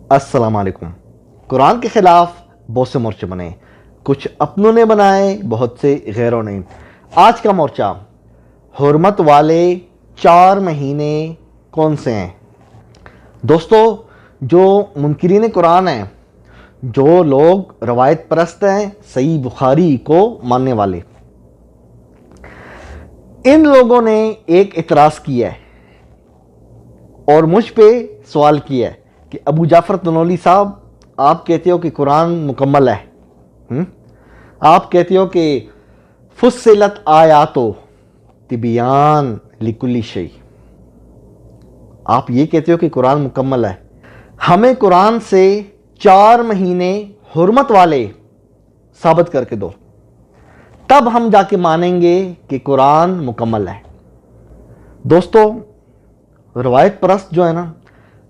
السلام علیکم۔ قرآن کے خلاف بہت سے مورچے بنے، کچھ اپنوں نے بنائے، بہت سے غیروں نے۔ آج کا مورچہ، حرمت والے 4 مہینے کون سے ہیں؟ دوستو، جو منکرین قرآن ہیں، جو لوگ روایت پرست ہیں، صحیح بخاری کو ماننے والے، ان لوگوں نے ایک اعتراض کیا ہے اور مجھ پہ سوال کیا ہے کہ ابو جعفر تنولی صاحب، آپ کہتے ہو کہ قرآن مکمل ہے، آپ کہتے ہو کہ فصلت آیاتو تبیان لکل شیء، آپ یہ کہتے ہو کہ قرآن مکمل ہے، ہمیں قرآن سے 4 مہینے حرمت والے ثابت کر کے دو، تب ہم جا کے مانیں گے کہ قرآن مکمل ہے۔ دوستو، روایت پرست جو ہے نا،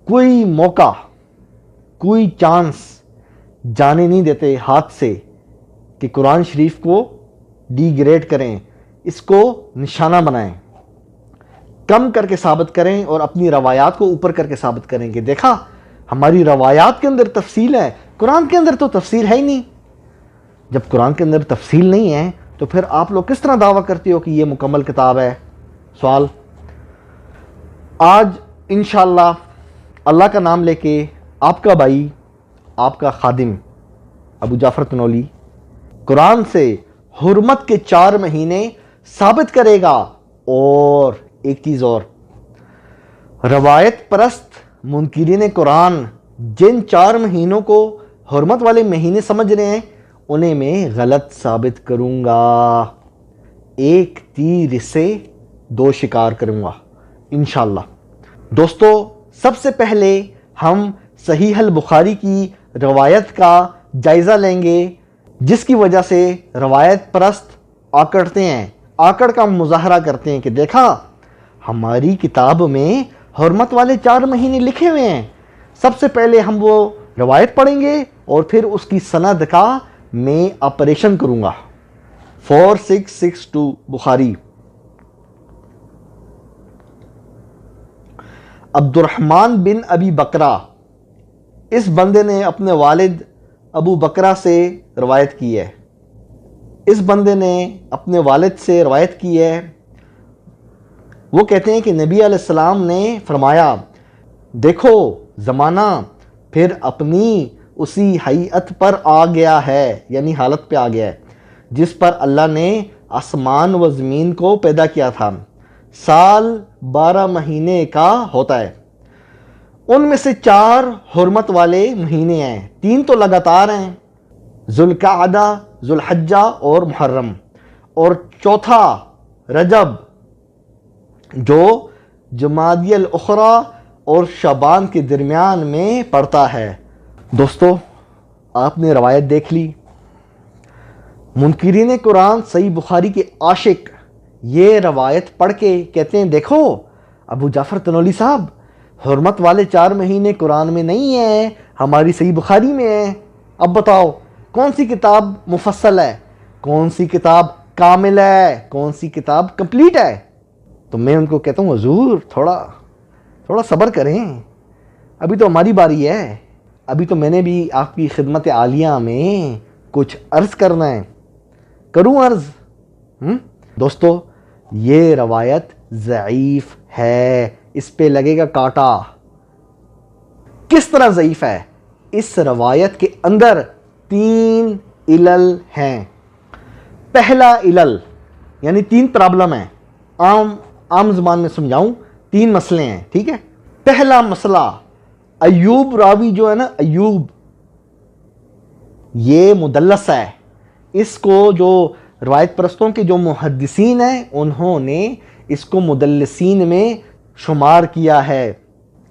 کوئی موقع، کوئی چانس جانے نہیں دیتے ہاتھ سے کہ قرآن شریف کو ڈی گریڈ کریں، اس کو نشانہ بنائیں، کم کر کے ثابت کریں اور اپنی روایات کو اوپر کر کے ثابت کریں کہ دیکھا ہماری روایات کے اندر تفصیل ہے، قرآن کے اندر تو تفصیل ہے ہی نہیں۔ جب قرآن کے اندر تفصیل نہیں ہے تو پھر آپ لوگ کس طرح دعویٰ کرتے ہو کہ یہ مکمل کتاب ہے؟ سوال۔ آج انشاءاللہ اللہ کا نام لے کے آپ کا بھائی، آپ کا خادم ابو جعفر تنولی قرآن سے حرمت کے 4 مہینے ثابت کرے گا۔ اور ایک چیز اور، روایت پرست منکرین قرآن جن 4 مہینوں کو حرمت والے مہینے سمجھ رہے ہیں، انہیں میں غلط ثابت کروں گا، ایک تیر سے 2 شکار کروں گا انشاءاللہ۔ دوستو، سب سے پہلے ہم صحیح البخاری کی روایت کا جائزہ لیں گے، جس کی وجہ سے روایت پرست آکڑتے ہیں، آکڑ کا مظاہرہ کرتے ہیں کہ دیکھا ہماری کتاب میں حرمت والے 4 مہینے لکھے ہوئے ہیں۔ سب سے پہلے ہم وہ روایت پڑھیں گے اور پھر اس کی سند کا میں آپریشن کروں گا۔ 4662 بخاری۔ عبد الرحمن بن ابی بکرہ، اس بندے نے اپنے والد ابو بکرہ سے روایت کی ہے، اس بندے نے اپنے والد سے روایت کی ہے۔ وہ کہتے ہیں کہ نبی علیہ السلام نے فرمایا، دیکھو زمانہ پھر اپنی اسی حیت پر آ گیا ہے، یعنی حالت پہ آ گیا ہے جس پر اللہ نے آسمان و زمین کو پیدا کیا تھا۔ سال 12 مہینے کا ہوتا ہے، ان میں سے 4 حرمت والے مہینے ہیں، 3 تو لگاتار ہیں، ذوالقعدہ، ذوالحجہ اور محرم، اور چوتھا رجب جو جمادی الاخری اور شعبان کے درمیان میں پڑتا ہے۔ دوستو، آپ نے روایت دیکھ لی، منکرین قرآن صحیح بخاری کے عاشق یہ روایت پڑھ کے کہتے ہیں دیکھو ابو جعفر تنولی صاحب، حرمت والے 4 مہینے قرآن میں نہیں ہیں، ہماری صحیح بخاری میں ہیں۔ اب بتاؤ کون سی کتاب مفصل ہے، کون سی کتاب کامل ہے، کون سی کتاب کمپلیٹ ہے؟ تو میں ان کو کہتا ہوں حضور تھوڑا صبر کریں، ابھی تو ہماری باری ہے، ابھی تو میں نے بھی آپ کی خدمت عالیہ میں کچھ عرض کرنا ہے، کروں عرض؟ دوستو، یہ روایت ضعیف ہے، اس پہ لگے گا کانٹا۔ کس طرح ضعیف ہے؟ اس روایت کے اندر 3 علل ہیں۔ پہلا علل، یعنی 3 پرابلم ہیں، عام زبان میں سمجھاؤں، 3 مسئلے ہیں، ٹھیک ہے؟ پہلا مسئلہ، ایوب راوی جو ہے نا، ایوب یہ مدلس ہے، اس کو جو روایت پرستوں کے جو محدثین ہیں انہوں نے اس کو مدلسین میں شمار کیا ہے۔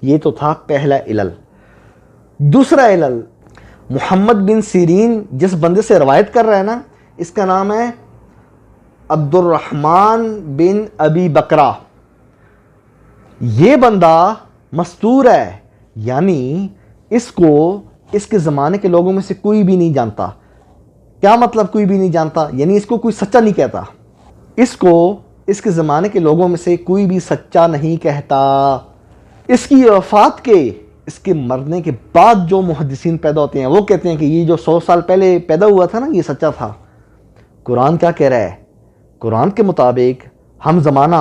یہ تو تھا پہلا علل۔ دوسرا علل، محمد بن سیرین جس بندے سے روایت کر رہا ہے نا، اس کا نام ہے عبد الرحمن بن ابی بکرہ، یہ بندہ مستور ہے، یعنی اس کو اس کے زمانے کے لوگوں میں سے کوئی بھی نہیں جانتا۔ کیا مطلب کوئی بھی نہیں جانتا؟ یعنی اس کو کوئی سچا نہیں کہتا، اس کو اس کے زمانے کے لوگوں میں سے کوئی بھی سچا نہیں کہتا۔ اس کی وفات کے اس کے مرنے کے بعد جو محدثین پیدا ہوتے ہیں وہ کہتے ہیں کہ یہ جو 100 سال پہلے پیدا ہوا تھا نا یہ سچا تھا۔ قرآن کیا کہہ رہا ہے؟ قرآن کے مطابق ہم زمانہ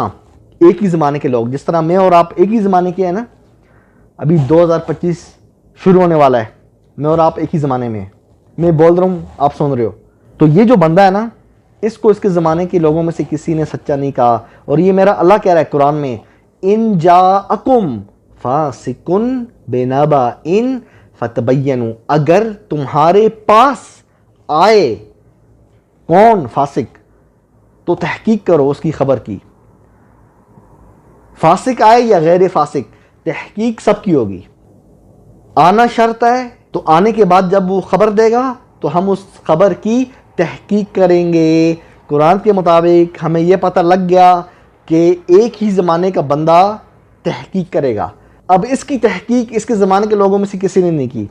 ایک ہی زمانے کے لوگ، جس طرح میں اور آپ ایک ہی زمانے کے ہیں نا، ابھی 2025 شروع ہونے والا ہے، میں اور آپ ایک ہی زمانے میں ہیں، میں بول رہا ہوں آپ سن رہے ہو، تو یہ جو بندہ ہے نا اس کو اس کے زمانے کے لوگوں میں سے کسی نے سچا نہیں کہا، اور یہ میرا اللہ کہہ رہا ہے قرآن میں، ان جاءکم فاسقن بنبأ فتبینوا، اگر تمہارے پاس آئے کون؟ فاسق، تو تحقیق کرو اس کی خبر کی۔ فاسق آئے یا غیر فاسق، تحقیق سب کی ہوگی۔ آنا شرط ہے، تو آنے کے بعد جب وہ خبر دے گا تو ہم اس خبر کی تحقیق کریں گے۔ قرآن کے مطابق ہمیں یہ پتہ لگ گیا کہ ایک ہی زمانے کا بندہ تحقیق کرے گا۔ اب اس کی تحقیق اس کے زمانے کے لوگوں میں سے کسی نے نہیں کی،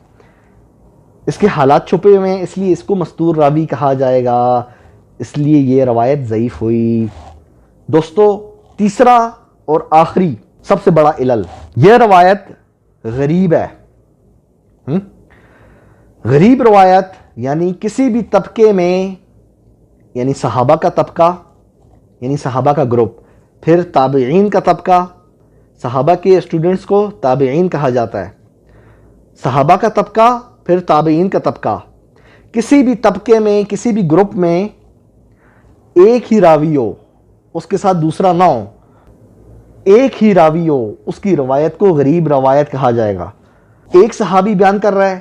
اس کے حالات چھپے ہوئے ہیں، اس لیے اس کو مستور راوی کہا جائے گا، اس لیے یہ روایت ضعیف ہوئی۔ دوستو، تیسرا اور آخری سب سے بڑا علل، یہ روایت غریب ہے۔ غریب روایت یعنی کسی بھی طبقے میں، یعنی صحابہ کا طبقہ، یعنی صحابہ کا گروپ، پھر تابعین کا طبقہ، صحابہ کے اسٹوڈنٹس کو تابعین کہا جاتا ہے، صحابہ کا طبقہ، پھر تابعین کا طبقہ، کسی بھی طبقے میں، کسی بھی گروپ میں ایک ہی راوی ہو، اس کے ساتھ دوسرا نہ ہو، ایک ہی راوی ہو، اس کی روایت کو غریب روایت کہا جائے گا۔ ایک صحابی بیان کر رہا ہے،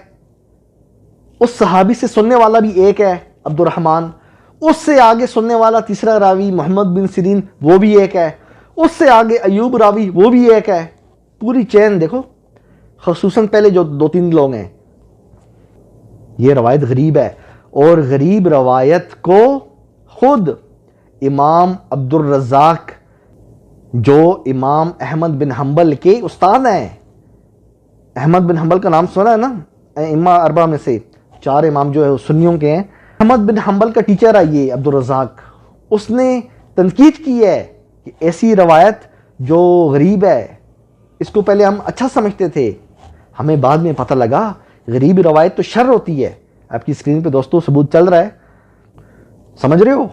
اس صحابی سے سننے والا بھی ایک ہے عبد الرحمن، اس سے آگے سننے والا تیسرا راوی محمد بن سیرین وہ بھی ایک ہے، اس سے آگے ایوب راوی وہ بھی ایک ہے، پوری چین دیکھو، خصوصاً پہلے جو 2-3 لوگ ہیں۔ یہ روایت غریب ہے، اور غریب روایت کو خود امام عبد الرزاق جو امام احمد بن حنبل کے استاد ہیں، احمد بن حنبل کا نام سنا ہے نا، ائمہ اربعہ میں سے 4 امام جو ہے وہ سنیوں کے ہیں، احمد بن حنبل کا ٹیچر ہے یہ عبد الرزاق، اس نے تنقید کی ہے کہ ایسی روایت جو غریب ہے، اس کو پہلے ہم اچھا سمجھتے تھے، ہمیں بعد میں پتہ لگا غریب روایت تو شر ہوتی ہے۔ آپ کی اسکرین پہ دوستو ثبوت چل رہا ہے، سمجھ رہے ہو؟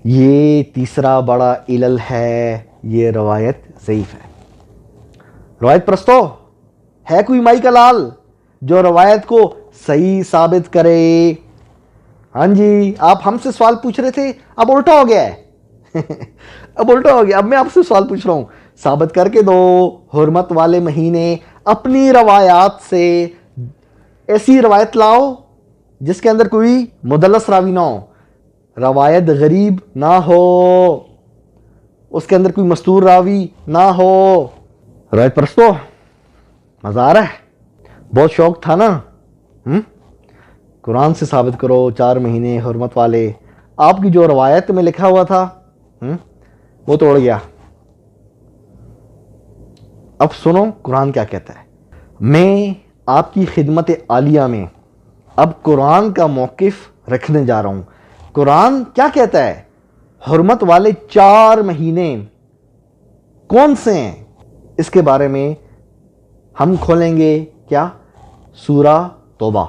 یہ تیسرا بڑا علل ہے، یہ روایت ضعیف ہے۔ روایت پرستو، ہے کوئی مائی کا لال جو روایت کو صحیح ثابت کرے؟ ہاں جی، آپ ہم سے سوال پوچھ رہے تھے، اب الٹا ہو گیا ہے اب الٹا ہو گیا، اب میں آپ سے سوال پوچھ رہا ہوں، ثابت کر کے دو حرمت والے مہینے اپنی روایات سے ایسی روایت لاؤ جس کے اندر کوئی مدلس راوی نہ ہو، روایت غریب نہ ہو، اس کے اندر کوئی مستور راوی نہ ہو۔ روایت پرستو، مزہ آ رہا ہے؟ بہت شوق تھا نا؟ قرآن سے ثابت کرو 4 مہینے حرمت والے، آپ کی جو روایت میں لکھا ہوا تھا وہ توڑ گیا۔ اب سنو قرآن کیا کہتا ہے۔ میں آپ کی خدمت عالیہ میں اب قرآن کا موقف رکھنے جا رہا ہوں۔ قرآن کیا کہتا ہے؟ حرمت والے 4 مہینے کون سے ہیں، اس کے بارے میں ہم کھولیں گے کیا؟ سورہ توبہ،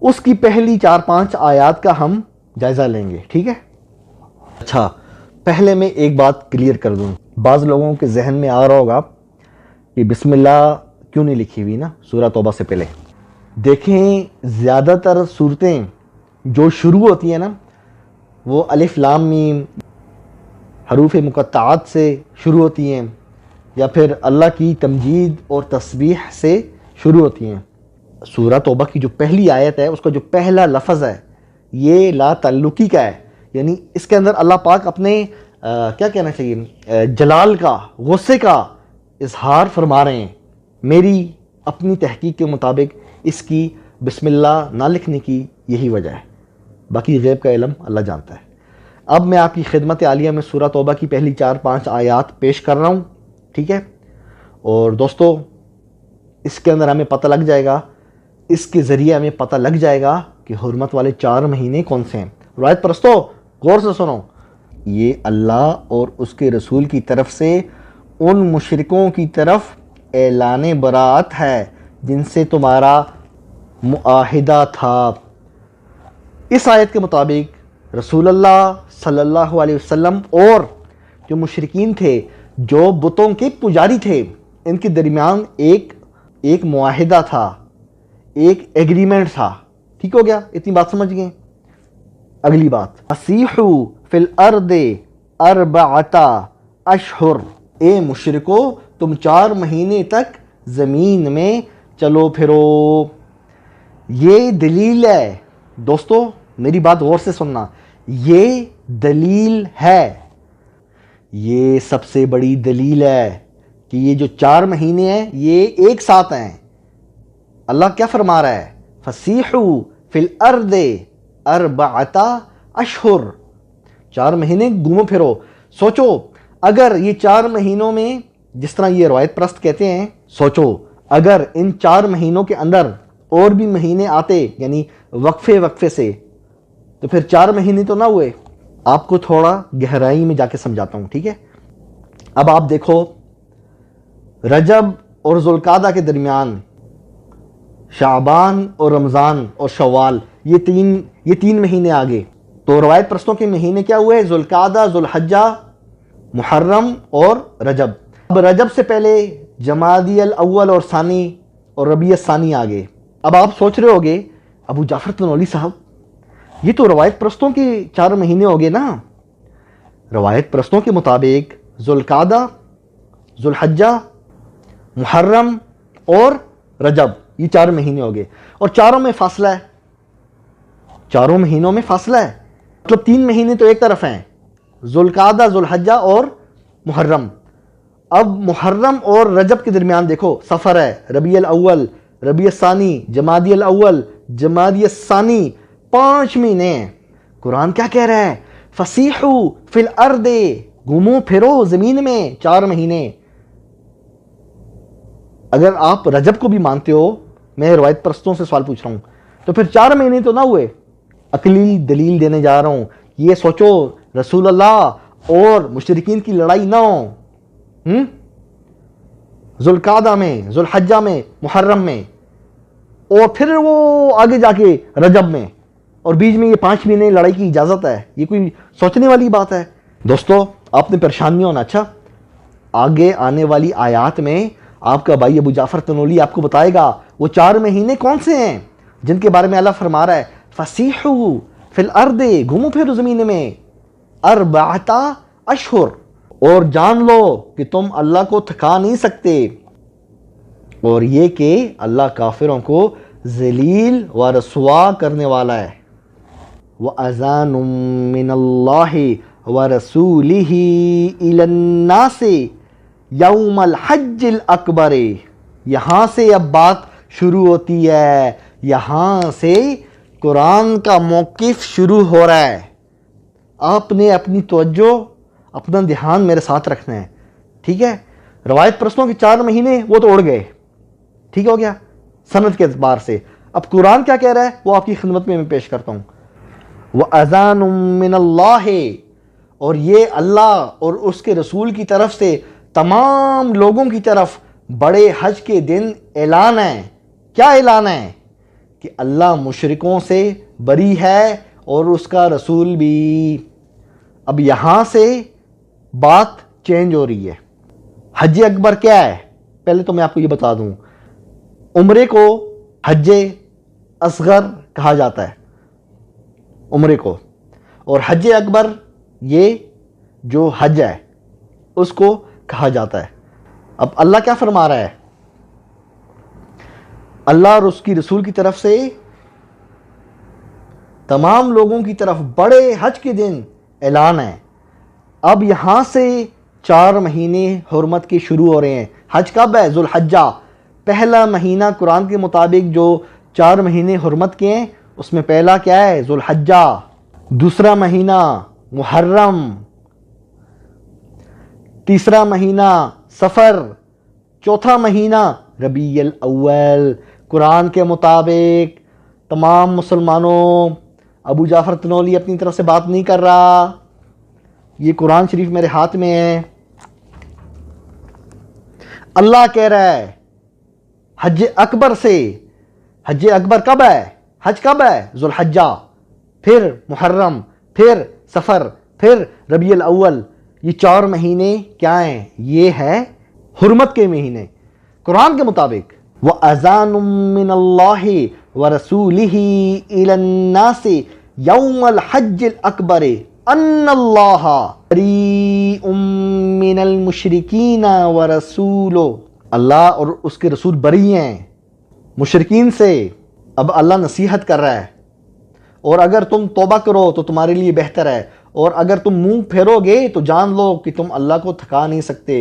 اس کی پہلی 4-5 آیات کا ہم جائزہ لیں گے، ٹھیک ہے؟ اچھا، پہلے میں ایک بات کلیئر کر دوں، بعض لوگوں کے ذہن میں آ رہا ہوگا کہ بسم اللہ کیوں نہیں لکھی ہوئی نا سورہ توبہ سے پہلے۔ دیکھیں، زیادہ تر صورتیں جو شروع ہوتی ہیں نا وہ الف لام میم حروف مقطعات سے شروع ہوتی ہیں، یا پھر اللہ کی تمجید اور تسبیح سے شروع ہوتی ہیں۔ سورہ توبہ کی جو پہلی آیت ہے، اس کا جو پہلا لفظ ہے یہ لا تعلقی کا ہے، یعنی اس کے اندر اللہ پاک اپنے کیا کہنا چاہیے، جلال کا، غصے کا اظہار فرما رہے ہیں۔ میری اپنی تحقیق کے مطابق اس کی بسم اللہ نہ لکھنے کی یہی وجہ ہے، باقی غیب کا علم اللہ جانتا ہے۔ اب میں آپ کی خدمت عالیہ میں سورہ توبہ کی پہلی 4-5 آیات پیش کر رہا ہوں، ٹھیک ہے؟ اور دوستو، اس کے اندر ہمیں پتہ لگ جائے گا، اس کے ذریعے ہمیں پتہ لگ جائے گا کہ حرمت والے 4 مہینے کون سے ہیں۔ روایت پرستو غور سے سنو، یہ اللہ اور اس کے رسول کی طرف سے ان مشرکوں کی طرف اعلان براءت ہے جن سے تمہارا معاہدہ تھا۔ اس آیت کے مطابق رسول اللہ صلی اللہ علیہ وسلم اور جو مشرکین تھے، جو بتوں کے پجاری تھے، ان کے درمیان ایک معاہدہ تھا، ایک ایگریمنٹ تھا۔ ٹھیک ہو گیا؟ اتنی بات سمجھ گئے؟ اگلی بات، فسیحوا فی الارض اربعۃ اشہر، اے مشرکو تم 4 مہینے تک زمین میں چلو پھرو۔ یہ دلیل ہے دوستو، میری بات غور سے سننا، یہ دلیل ہے، یہ سب سے بڑی دلیل ہے کہ یہ جو 4 مہینے ہیں یہ ایک ساتھ ہیں۔ اللہ کیا فرما رہا ہے؟ فسیحوا فی الارض اربعۃ اشہر، 4 مہینے گھومو پھرو۔ سوچو اگر یہ 4 مہینوں میں، جس طرح یہ روایت پرست کہتے ہیں، سوچو اگر ان 4 مہینوں کے اندر اور بھی مہینے آتے، یعنی وقفے سے، تو پھر 4 مہینے تو نہ ہوئے۔ آپ کو تھوڑا گہرائی میں جا کے سمجھاتا ہوں، ٹھیک ہے؟ اب آپ دیکھو، رجب اور ذوالقعدہ کے درمیان شعبان اور رمضان اور شوال، یہ تین مہینے آگے، تو روایت پرستوں کے مہینے کیا ہوئے؟ ذوالقعدہ، ذوالحجہ، محرم اور رجب۔ اب رجب سے پہلے جمادی الاول اور ثانی اور ربیع الثانی آگے۔ اب آپ سوچ رہے ہوگے ابو جعفر تنولی صاحب، یہ تو روایت پرستوں کے 4 مہینے ہو گئے نا۔ روایت پرستوں کے مطابق ذوالقعدہ، ذوالحجہ، محرم اور رجب، یہ 4 مہینے ہو گئے، اور چاروں میں فاصلہ ہے، 4 مہینوں میں فاصلہ ہے، مطلب 3 مہینے تو ایک طرف ہیں، ذوالقعدہ، ذوالحجہ اور محرم۔ اب محرم اور رجب کے درمیان دیکھو سفر ہے، ربیع الاول، ربیع الثانی، جمادی الاول، جمادی الثانی، 5 مہینے ہیں۔ قرآن کیا کہہ رہا ہے؟ فسیحوا فی الارض، گھومو پھرو زمین میں 4 مہینے۔ اگر آپ رجب کو بھی مانتے ہو، میں روایت پرستوں سے سوال پوچھ رہا ہوں، تو پھر 4 مہینے تو نہ ہوئے؟ عقلی دلیل دینے جا رہا ہوں، یہ سوچو رسول اللہ اور مشرکین کی لڑائی نہ ہو، ذوالقعدہ میں، ذوالحجہ میں، محرم میں، اور پھر وہ آگے جا کے رجب میں، اور بیچ میں یہ 5 مہینے لڑائی کی اجازت ہے، یہ کوئی سوچنے والی بات ہے؟ دوستو آپ نے پریشان نہیں ہونا۔ اچھا، آگے آنے والی آیات میں آپ کا بھائی ابو جعفر تنولی آپ کو بتائے گا وہ 4 مہینے کون سے ہیں جن کے بارے میں اللہ فرما رہا ہے فسیحوا فی الارض، گھومو پھرو زمین میں، اربعۃ اشہر، اور جان لو کہ تم اللہ کو تھکا نہیں سکتے، اور یہ کہ اللہ کافروں کو ذلیل و رسوا کرنے والا ہے۔ وَأَذَانٌ مِّنَ اللَّهِ وَرَسُولِهِ إِلَى النَّاسِ یوم الحج الاکبر، یہاں سے اب بات شروع ہوتی ہے، یہاں سے قرآن کا موقف شروع ہو رہا ہے۔ آپ نے اپنی توجہ، اپنا دھیان میرے ساتھ رکھنا ہے، ٹھیک ہے؟ روایت پرستوں کے 4 مہینے وہ تو اڑ گئے، ٹھیک ہو گیا سند کے اعتبار سے۔ اب قرآن کیا کہہ رہا ہے وہ آپ کی خدمت میں پیش کرتا ہوں۔ وَأَذَانٌ مِّنَ اللَّهِ، اور یہ اللہ اور اس کے رسول کی طرف سے تمام لوگوں کی طرف بڑے حج کے دن اعلان ہے۔ کیا اعلان ہے؟ کہ اللہ مشرکوں سے بری ہے اور اس کا رسول بھی۔ اب یہاں سے بات چینج ہو رہی ہے۔ حج اکبر کیا ہے؟ پہلے تو میں آپ کو یہ بتا دوں، عمرے کو حج اصغر کہا جاتا ہے، عمرے کو، اور حج اکبر یہ جو حج ہے اس کو کہا جاتا ہے۔ اب اللہ کیا فرما رہا ہے؟ اللہ اور اس کی رسول کی طرف سے تمام لوگوں کی طرف بڑے حج کے دن اعلان ہے۔ اب یہاں سے 4 مہینے حرمت کے شروع ہو رہے ہیں۔ حج کب ہے؟ ذوالحجہ، پہلا مہینہ قرآن کے مطابق جو 4 مہینے حرمت کے ہیں اس میں پہلا کیا ہے؟ ذوالحجہ، دوسرا مہینہ محرم، تیسرا مہینہ صفر، چوتھا مہینہ ربیع الاول۔ قرآن کے مطابق تمام مسلمانوں، ابو جعفر تنولی اپنی طرف سے بات نہیں کر رہا، یہ قرآن شریف میرے ہاتھ میں ہے۔ اللہ کہہ رہا ہے حج اکبر سے. حج اکبر کب ہے؟ حج کب ہے؟ ذوالحجہ، پھر محرم، پھر سفر، پھر ربیع الاول. یہ 4 مہینے کیا ہیں؟ یہ ہے حرمت کے مہینے قرآن کے مطابق. وَأَذَانٌ مِّنَ اللَّهِ وَرَسُولِهِ إِلَى النَّاسِ يَوْمَ الْحَجِّ الْأَكْبَرِ أَنَّ اللَّهَ بَرِيءٌ مِّنَ الْمُشْرِكِينَ وَرَسُولُهُ. اللہ اور اس کے رسول بری ہیں مشرکین سے. اب اللہ نصیحت کر رہا ہے، اور اگر تم توبہ کرو تو تمہارے لیے بہتر ہے، اور اگر تم منہ پھیرو گے تو جان لو کہ تم اللہ کو تھکا نہیں سکتے،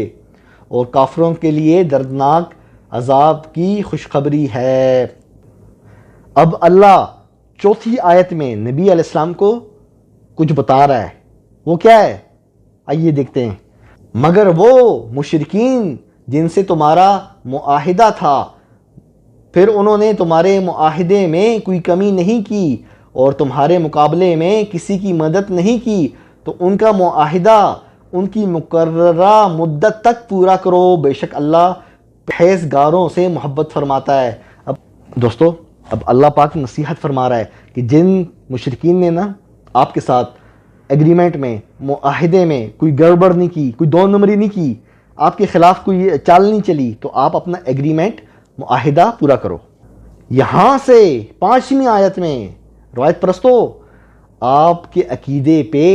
اور کافروں کے لیے دردناک عذاب کی خوشخبری ہے. اب اللہ چوتھی آیت میں نبی علیہ السلام کو کچھ بتا رہا ہے. وہ کیا ہے؟ آئیے دیکھتے ہیں. مگر وہ مشرکین جن سے تمہارا معاہدہ تھا، پھر انہوں نے تمہارے معاہدے میں کوئی کمی نہیں کی اور تمہارے مقابلے میں کسی کی مدد نہیں کی، تو ان کا معاہدہ ان کی مقررہ مدت تک پورا کرو، بے شک اللہ پرہیزگاروں سے محبت فرماتا ہے. اب دوستو، اب اللہ پاک نصیحت فرما رہا ہے کہ جن مشرکین نے نا آپ کے ساتھ ایگریمنٹ میں، معاہدے میں کوئی گڑبڑ نہیں کی، کوئی 2 نمبری نہیں کی، آپ کے خلاف کوئی چال نہیں چلی، تو آپ اپنا ایگریمنٹ، معاہدہ پورا کرو. یہاں سے 5ویں آیت میں روایت پرستو آپ کے عقیدے پہ،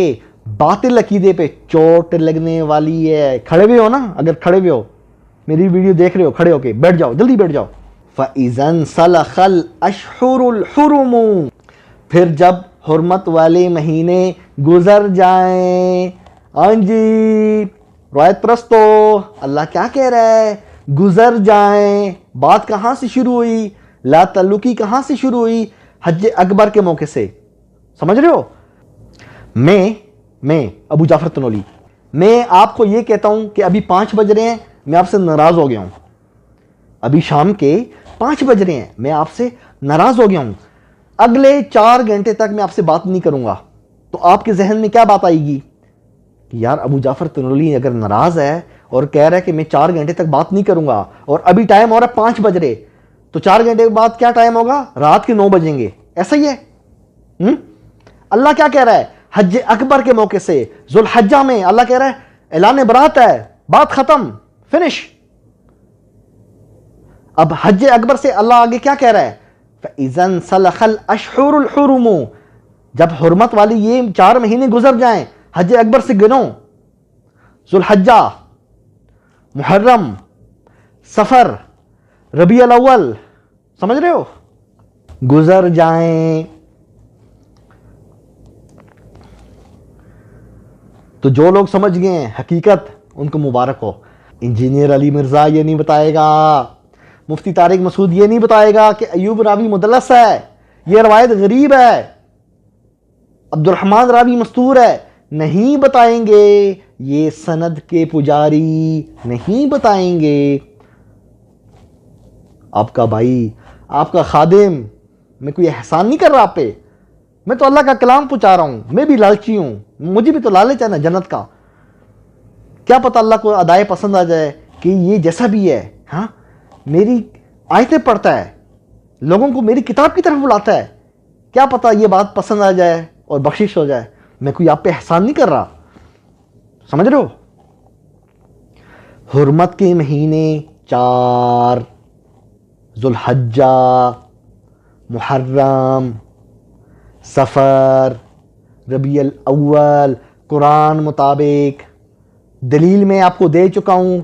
باطل عقیدے پہ چوٹ لگنے والی ہے. کھڑے ہوئے ہو نا؟ اگر کھڑے ہوئے ہو، میری ویڈیو دیکھ رہے ہو، کھڑے ہو کے بیٹھ جاؤ، جلدی بیٹھ جاؤ. فَإِذَا انْسَلَخَ الْأَشْهُرُ الْحُرُمُ، پھر جب حرمت والے مہینے گزر جائیں. ہاں جی روایت پرستو، اللہ کیا کہہ رہا ہے؟ گزر جائیں. بات کہاں سے شروع ہوئی؟ لا تعلقی کہاں سے شروع ہوئی؟ حج اکبر کے موقع سے. سمجھ رہے ہو؟ میں ابو جعفر تنولی، میں آپ کو یہ کہتا ہوں کہ ابھی 5 بج رہے ہیں، میں آپ سے ناراض ہو گیا ہوں. ابھی شام کے 5 بج رہے ہیں، میں آپ سے ناراض ہو گیا ہوں. اگلے 4 گھنٹے تک میں آپ سے بات نہیں کروں گا. تو آپ کے ذہن میں کیا بات آئے گی کہ یار ابو جعفر تنولی اگر ناراض ہے اور کہہ رہا ہے کہ میں 4 گھنٹے تک بات نہیں کروں گا، اور ابھی ٹائم ہو رہا ہے 5 بج رہے، تو 4 گھنٹے کے بعد کیا ٹائم ہوگا؟ رات کے 9 بجیں گے. ایسا ہی ہے. اللہ کیا کہہ رہا ہے؟ حج اکبر کے موقع سے ذوالحجہ میں اللہ کہہ رہا ہے اعلان برات ہے، بات ختم، فنش. اب حج اکبر سے اللہ آگے کیا کہہ رہا ہے؟ فَإِذَا انْسَلَخَ الْأَشْهُرُ الْحُرُمُ، جب حرمت والی یہ 4 مہینے گزر جائیں، حج اکبر سے گنو، ذوالحجہ، محرم، سفر، ربیع الاول، سمجھ رہے ہو؟ گزر جائیں. تو جو لوگ سمجھ گئے ہیں حقیقت، ان کو مبارک ہو. انجینئر علی مرزا یہ نہیں بتائے گا، مفتی طارق مسعود یہ نہیں بتائے گا کہ ایوب راوی مدلس ہے، یہ روایت غریب ہے، عبد الرحمن راوی مستور ہے. نہیں بتائیں گے. یہ سند کے پجاری نہیں بتائیں گے. آپ کا بھائی، آپ کا خادم، میں کوئی احسان نہیں کر رہا آپ پہ، میں تو اللہ کا کلام پہنچا رہا ہوں. میں بھی لالچی ہوں، مجھے بھی تو لالچ ہے نا جنت کا. کیا پتہ اللہ کو ادائے پسند آ جائے کہ یہ جیسا بھی ہے، ہاں میری آیتیں پڑھتا ہے، لوگوں کو میری کتاب کی طرف بلاتا ہے، کیا پتہ یہ بات پسند آ جائے اور بخشش ہو جائے. میں کوئی آپ پہ احسان نہیں کر رہا. سمجھ رہے ہو؟ حرمت کے مہینے 4، ذوالحجہ، محرم، سفر، ربیع الاول، قرآن مطابق. دلیل میں آپ کو دے چکا ہوں.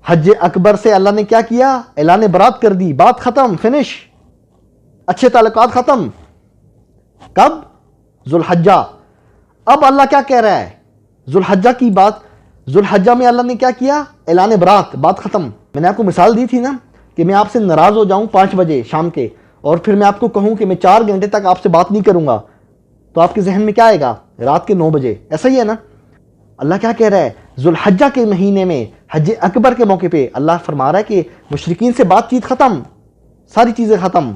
حج اکبر سے اللہ نے کیا کیا؟ اعلان برات کر دی، بات ختم، فنش، اچھے تعلقات ختم. کب؟ ذوالحجہ. اب اللہ کیا کہہ رہا ہے؟ ذوالحجہ کی بات. ذوالحجہ میں اللہ نے کیا کیا؟ اعلان برات، بات ختم. میں نے آپ کو مثال دی تھی نا کہ میں آپ سے ناراض ہو جاؤں 5 بجے شام کے، اور پھر میں آپ کو کہوں کہ میں 4 گھنٹے تک آپ سے بات نہیں کروں گا، تو آپ کے ذہن میں کیا آئے گا؟ رات کے 9 بجے. ایسا ہی ہے نا؟ اللہ کیا کہہ رہا ہے؟ ذوالحجہ کے مہینے میں حج اکبر کے موقع پہ اللہ فرما رہا ہے کہ مشرکین سے بات چیت ختم، ساری چیزیں ختم.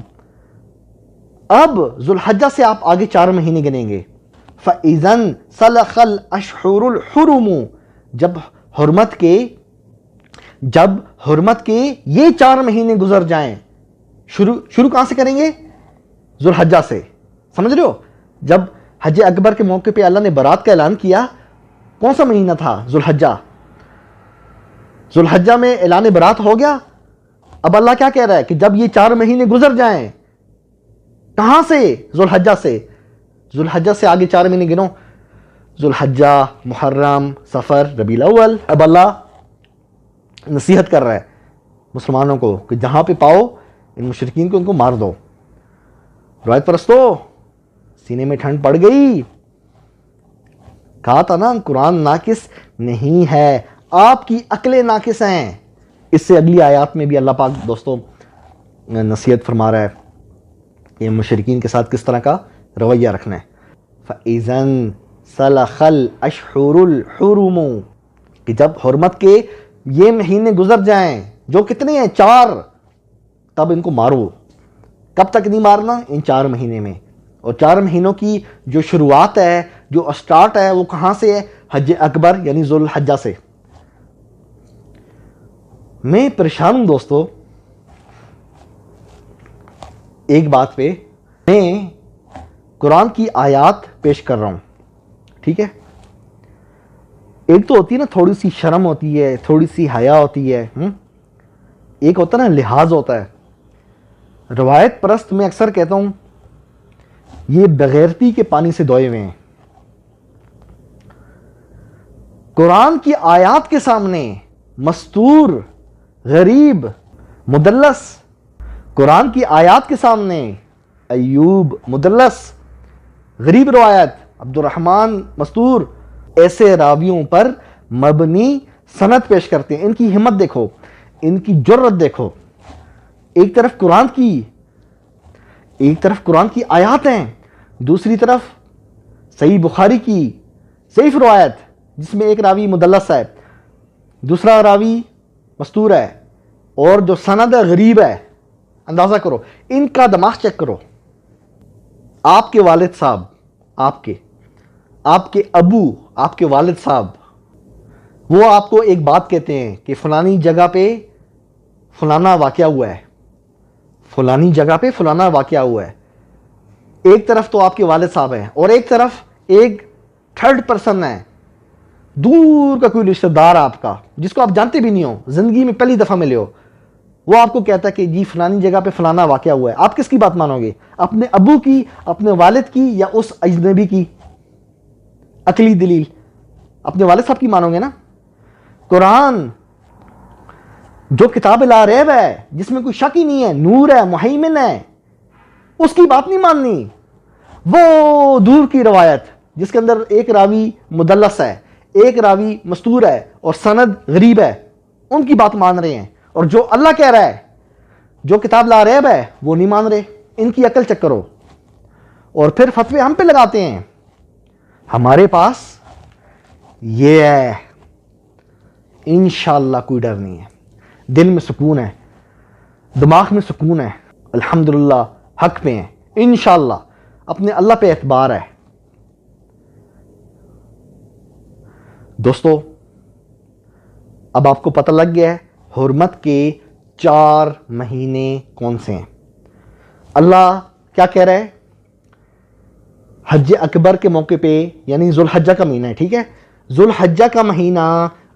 اب ذوالحجہ سے آپ آگے 4 مہینے گنیں گے. فَإِذَا انْسَلَخَ الْأَشْهُرُ الْحُرُمُ، جب حرمت کے جب حرمت کے یہ 4 مہینے گزر جائیں، شروع کہاں سے کریں گے؟ ذوالحجہ سے. سمجھ رہے ہو؟ جب حج اکبر کے موقع پہ اللہ نے برات کا اعلان کیا، کون سا مہینہ تھا؟ ذوالحجہ. ذوالحجہ میں اعلان برات ہو گیا. اب اللہ کیا کہہ رہا ہے کہ جب یہ 4 مہینے گزر جائیں، کہاں سے؟ ذوالحجہ سے. ذوالحجہ سے آگے 4 مہینے گنو: ذوالحجہ، محرم، صفر، ربیع الاول. اب اللہ نصیحت کر رہا ہے مسلمانوں کو کہ جہاں پہ پاؤ ان مشرکین کو ان کو مار دو. روایت پرستو، سینے میں ٹھنڈ پڑ گئی. کہا تھا نا قرآن ناقص نہیں ہے، آپ کی عقلیں ناقص ہیں. اس سے اگلی آیات میں بھی اللہ پاک دوستوں نصیحت فرما رہا ہے کہ مشرکین کے ساتھ کس طرح کا رویہ رکھنا ہے. فَإِذَنْ سَلَخَ الْأَشْهُرُ الْحُرُمُ، کہ جب حرمت کے یہ مہینے گزر جائیں، جو کتنے ہیں؟ 4، تب ان کو مارو. کب تک نہیں مارنا؟ ان 4 مہینے میں. اور 4 مہینوں کی جو شروعات ہے، جو اسٹارٹ ہے، وہ کہاں سے ہے؟ حج اکبر یعنی ذوالحجہ سے. میں پریشان ہوں دوستو ایک بات پہ. میں قرآن کی آیات پیش کر رہا ہوں، ٹھیک ہے؟ ایک تو ہوتی ہے نا تھوڑی سی شرم ہوتی ہے، تھوڑی سی حیا ہوتی ہے، ایک ہوتا ہے نا لحاظ ہوتا ہے. روایت پرست میں اکثر کہتا ہوں یہ بغیرتی کے پانی سے دھوئے ہوئے ہیں. قرآن کی آیات کے سامنے مستور، غریب، مدلس. قرآن کی آیات کے سامنے ایوب مدلس، غریب روایت، عبد الرحمن مستور، ایسے راویوں پر مبنی سند پیش کرتے ہیں. ان کی ہمت دیکھو، ان کی جرت دیکھو. ایک طرف قرآن کی آیات ہیں، دوسری طرف صحیح بخاری کی ضعیف روایت جس میں ایک راوی مدلس ہے، دوسرا راوی مستور ہے، اور جو سند ہے غریب ہے. اندازہ کرو ان کا دماغ چیک کرو. آپ کے والد صاحب، آپ کے ابو، آپ کے والد صاحب، وہ آپ کو ایک بات کہتے ہیں کہ فلانی جگہ پہ فلانا واقعہ ہوا ہے، فلانی جگہ پہ فلانا واقعہ ہوا ہے. ایک طرف تو آپ کے والد صاحب ہیں اور ایک طرف ایک تھرڈ پرسن ہے، دور کا کوئی رشتہ دار آپ کا جس کو آپ جانتے بھی نہیں ہو، زندگی میں پہلی دفعہ ملے ہو. وہ آپ کو کہتا ہے کہ جی فلانی جگہ پہ فلانا واقعہ ہوا ہے. آپ کس کی بات مانو گے؟ اپنے ابو کی، اپنے والد کی، یا اس اجنبی کی؟ عقلی دلیل اپنے والد صاحب کی مانو گے نا. قرآن جو کتاب لا ریب ہے، جس میں کوئی شک ہی نہیں ہے، نور ہے، مہیمن ہے، اس کی بات نہیں ماننی. وہ دور کی روایت جس کے اندر ایک راوی مدلس ہے، ایک راوی مستور ہے اور سند غریب ہے، ان کی بات مان رہے ہیں. اور جو اللہ کہہ رہا ہے، جو کتاب لا ریب ہے، وہ نہیں مان رہے. ان کی عقل چیک کرو. اور پھر فتوے ہم پہ لگاتے ہیں. ہمارے پاس یہ ہے، انشاءاللہ کوئی ڈر نہیں ہے، دل میں سکون ہے، دماغ میں سکون ہے، الحمدللہ حق پہ ہیں، انشاءاللہ اپنے اللہ پہ اعتبار ہے. دوستو اب آپ کو پتہ لگ گیا ہے حرمت کے 4 مہینے کون سے ہیں. اللہ کیا کہہ رہا ہے؟ حج اکبر کے موقع پہ یعنی ذوالحجہ کا مہینہ ہے، ٹھیک ہے؟ ذوالحجہ کا مہینہ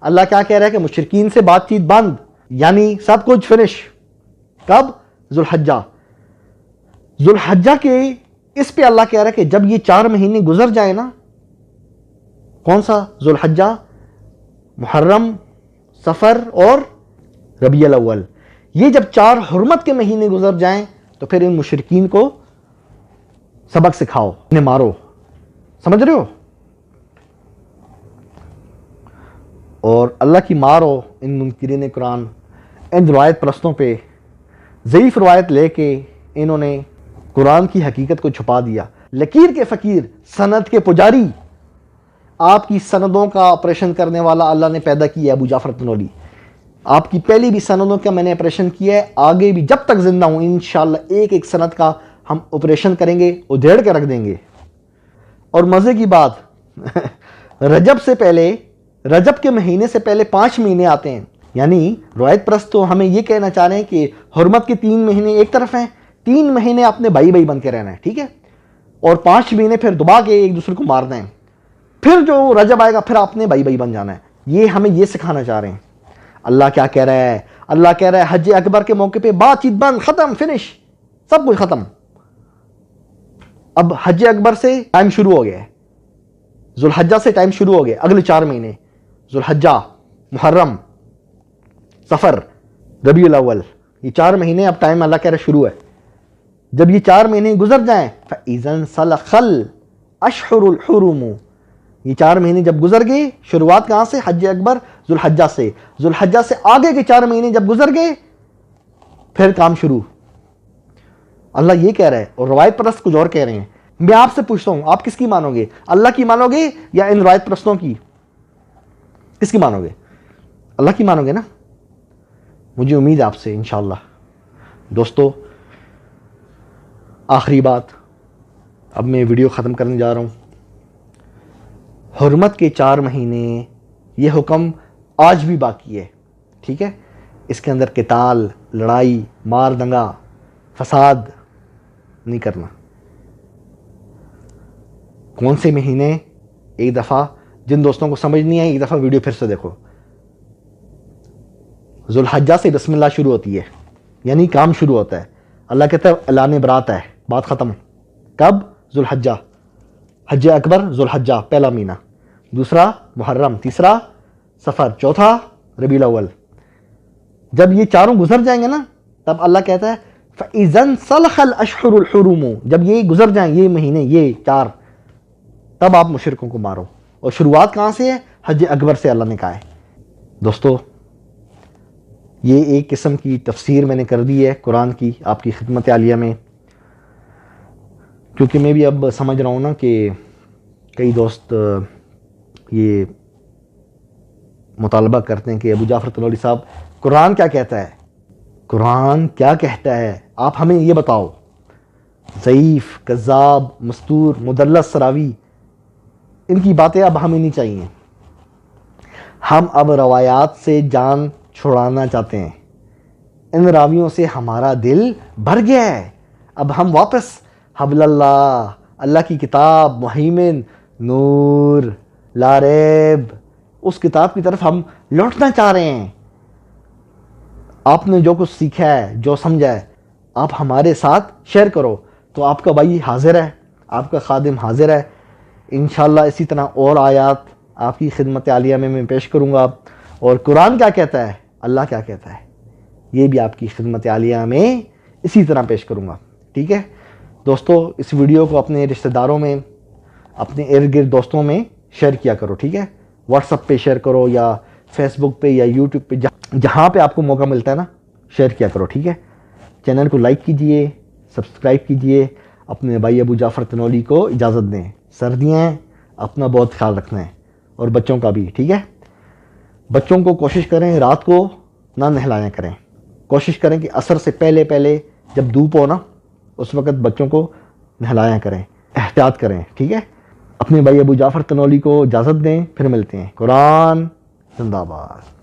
اللہ کیا کہہ رہا ہے کہ مشرکین سے بات چیت بند، یعنی سب کچھ فنش. کب؟ ذوالحجہ. ذوالحجہ کے اس پہ اللہ کہہ رہا ہے کہ جب یہ 4 مہینے گزر جائیں نا، کون سا؟ ذوالحجہ، محرم، صفر اور ربیع الاول. یہ جب 4 حرمت کے مہینے گزر جائیں تو پھر ان مشرکین کو سبق سکھاؤ، انہیں مارو. سمجھ رہے ہو؟ اور اللہ کی مارو ان منکرین قرآن، ان روایت پرستوں پہ. ضعیف روایت لے کے انہوں نے قرآن کی حقیقت کو چھپا دیا. لکیر کے فقیر، سند کے پجاری. آپ کی سندوں کا آپریشن کرنے والا اللہ نے پیدا کیا ابو جعفر تنولی. آپ کی پہلی بھی سندوں کا میں نے آپریشن کیا ہے، آگے بھی جب تک زندہ ہوں انشاءاللہ ایک ایک سند کا ہم آپریشن کریں گے، ادھیڑ کے رکھ دیں گے. اور مزے کی بات رجب سے پہلے، رجب کے مہینے سے پہلے 5 مہینے آتے ہیں. یعنی روایت پرست تو ہمیں یہ کہنا چاہ رہے ہیں کہ حرمت کے 3 مہینے ایک طرف ہیں، 3 مہینے اپنے بھائی بھائی بن کے رہنا ہے، ٹھیک ہے، اور 5 مہینے پھر دبا کے ایک دوسرے کو مارنا ہے، پھر جو رجب آئے گا پھر اپنے بھائی بھائی بن جانا ہے. یہ ہمیں یہ سکھانا چاہ رہے ہیں. اللہ کیا کہہ رہا ہے؟ اللہ کہہ رہا ہے حج اکبر کے موقع پہ بات چیت بند، ختم، فنش، سب کچھ ختم. اب حج اکبر سے ٹائم شروع ہو گیا ہے، ذوالحجہ سے ٹائم شروع ہو گیا، اگلے 4 مہینے ذوالحجہ، محرم، سفر، ربیع الاول، یہ 4 مہینے اب ٹائم اللہ کہہ رہا شروع ہے. جب یہ 4 مہینے گزر جائیں فَإِذَا انْسَلَخَ الْأَشْهُرُ الْحُرُمُ، یہ 4 مہینے جب گزر گئے، شروعات کہاں سے؟ حج اکبر، ذوالحجہ سے، ذوالحجہ سے آگے کے 4 مہینے جب گزر گئے پھر کام شروع. اللہ یہ کہہ رہا ہے اور روایت پرست کچھ اور کہہ رہے ہیں. میں آپ سے پوچھتا ہوں آپ کس کی مانو گے؟ اللہ کی مانو گے یا ان روایت پرستوں کی؟ کس کی مانو گے؟ اللہ کی مانو گے نا؟ مجھے امید ہے آپ سے انشاءاللہ. دوستو آخری بات، اب میں ویڈیو ختم کرنے جا رہا ہوں. حرمت کے 4 مہینے یہ حکم آج بھی باقی ہے، ٹھیک ہے؟ اس کے اندر قتال، لڑائی، مار دنگا، فساد نہیں کرنا. کون سے مہینے؟ ایک دفعہ جن دوستوں کو سمجھ نہیں آئی ایک دفعہ ویڈیو پھر سے دیکھو. ذوالحجہ سے بسم اللہ شروع ہوتی ہے، یعنی کام شروع ہوتا ہے. اللہ کہتا ہے اعلان برات ہے، بات ختم. کب؟ ذوالحجہ. حج اکبر ذوالحجہ پہلا مہینہ، دوسرا محرم، تیسرا سفر، چوتھا ربیع الاول. جب یہ چاروں گزر جائیں گے نا تب اللہ کہتا ہے فَإِذَا انْسَلَخَ الْأَشْهُرُ الْحُرُمُ، جب یہ گزر جائیں یہ مہینے، یہ 4، تب آپ مشرکوں کو مارو. اور شروعات کہاں سے ہے؟ حج اکبر سے اللہ نے کہا ہے. دوستو یہ ایک قسم کی تفسیر میں نے کر دی ہے قرآن کی آپ کی خدمت عالیہ میں، کیونکہ میں بھی اب سمجھ رہا ہوں نا کہ کئی دوست یہ مطالبہ کرتے ہیں کہ ابو جعفر تنولی صاحب قرآن کیا کہتا ہے؟ قرآن کیا کہتا ہے آپ ہمیں یہ بتاؤ. ضعیف، کذاب، مستور، مدلس راوی، ان کی باتیں اب ہمیں نہیں چاہیے. ہم اب روایات سے جان چھڑانا چاہتے ہیں. ان راویوں سے ہمارا دل بھر گیا ہے. اب ہم واپس حبل اللہ، اللہ کی کتاب، مہیمن، نور، لا ریب، اس کتاب کی طرف ہم لوٹنا چاہ رہے ہیں. آپ نے جو کچھ سیکھا ہے، جو سمجھا ہے، آپ ہمارے ساتھ شیئر کرو. تو آپ کا بھائی حاضر ہے، آپ کا خادم حاضر ہے. انشاءاللہ اسی طرح اور آیات آپ کی خدمت عالیہ میں پیش کروں گا. اور قرآن کیا کہتا ہے، اللہ کیا کہتا ہے، یہ بھی آپ کی خدمت عالیہ میں اسی طرح پیش کروں گا. ٹھیک ہے دوستو، اس ویڈیو کو اپنے رشتہ داروں میں، اپنے ارد گرد دوستوں میں شیئر کیا کرو. ٹھیک ہے، واٹس ایپ پہ شیئر کرو یا فیس بک پہ یا یوٹیوب پہ، جہاں پہ آپ کو موقع ملتا ہے نا شیئر کیا کرو. ٹھیک ہے، چینل کو لائک کیجئے، سبسکرائب کیجئے. اپنے بھائی ابو جعفر تنولی کو اجازت دیں. سردیاں ہیں، اپنا بہت خیال رکھنا ہے اور بچوں کا بھی. ٹھیک ہے، بچوں کو کوشش کریں رات کو نہ نہلایا کریں. کوشش کریں کہ عصر سے پہلے جب دھوپ ہو نا اس وقت بچوں کو نہلایا کریں. احتیاط کریں. ٹھیک ہے، اپنے بھائی ابو جعفر تنولی کو اجازت دیں، پھر ملتے ہیں. قرآن زندہ باد.